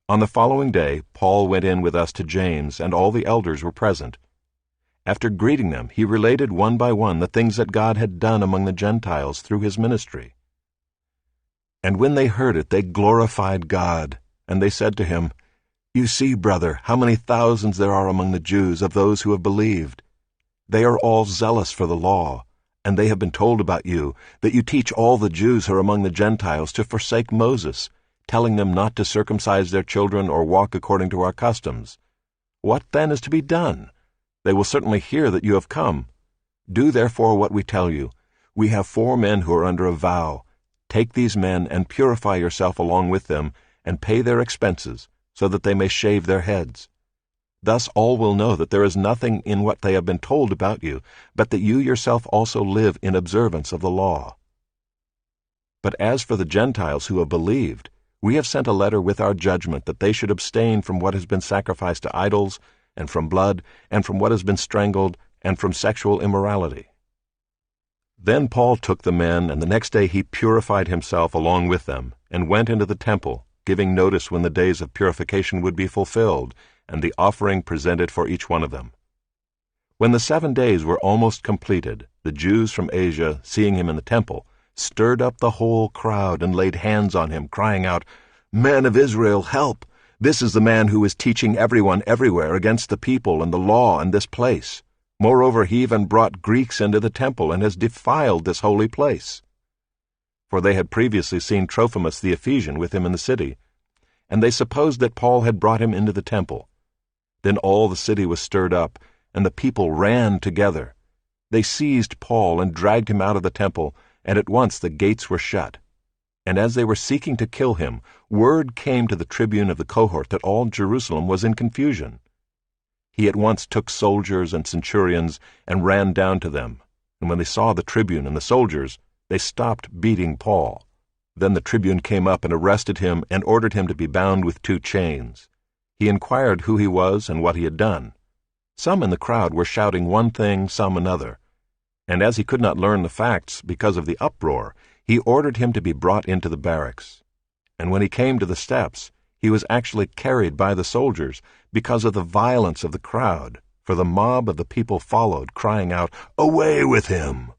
On the following day, Paul went in with us to James, and all the elders were present. After greeting them, he related one by one the things that God had done among the Gentiles through his ministry. And when they heard it, they glorified God, and they said to him, "You see, brother, how many thousands there are among the Jews of those who have believed. They are all zealous for the law, and they have been told about you, that you teach all the Jews who are among the Gentiles to forsake Moses, telling them not to circumcise their children or walk according to our customs. What then is to be done? They will certainly hear that you have come. Do therefore what we tell you. We have 4 men who are under a vow. Take these men and purify yourself along with them, and pay their expenses, so that they may shave their heads. Thus all will know that there is nothing in what they have been told about you, but that you yourself also live in observance of the law. But as for the Gentiles who have believed, we have sent a letter with our judgment that they should abstain from what has been sacrificed to idols, and from blood, and from what has been strangled, and from sexual immorality." Then Paul took the men, and the next day he purified himself along with them, and went into the temple, giving notice when the days of purification would be fulfilled, and the offering presented for each one of them. When the 7 days were almost completed, the Jews from Asia, seeing him in the temple, stirred up the whole crowd and laid hands on him, crying out, "Men of Israel, help! This is the man who is teaching everyone everywhere against the people and the law and this place. Moreover, he even brought Greeks into the temple and has defiled this holy place." For they had previously seen Trophimus the Ephesian with him in the city, and they supposed that Paul had brought him into the temple. Then all the city was stirred up, and the people ran together. They seized Paul and dragged him out of the temple, and at once the gates were shut. And as they were seeking to kill him, word came to the tribune of the cohort that all Jerusalem was in confusion. He at once took soldiers and centurions and ran down to them, and when they saw the tribune and the soldiers, they stopped beating Paul. Then the tribune came up and arrested him and ordered him to be bound with 2 chains. He inquired who he was and what he had done. Some in the crowd were shouting one thing, some another. And as he could not learn the facts because of the uproar, he ordered him to be brought into the barracks. And when he came to the steps, he was actually carried by the soldiers because of the violence of the crowd, for the mob of the people followed, crying out, "Away with him!"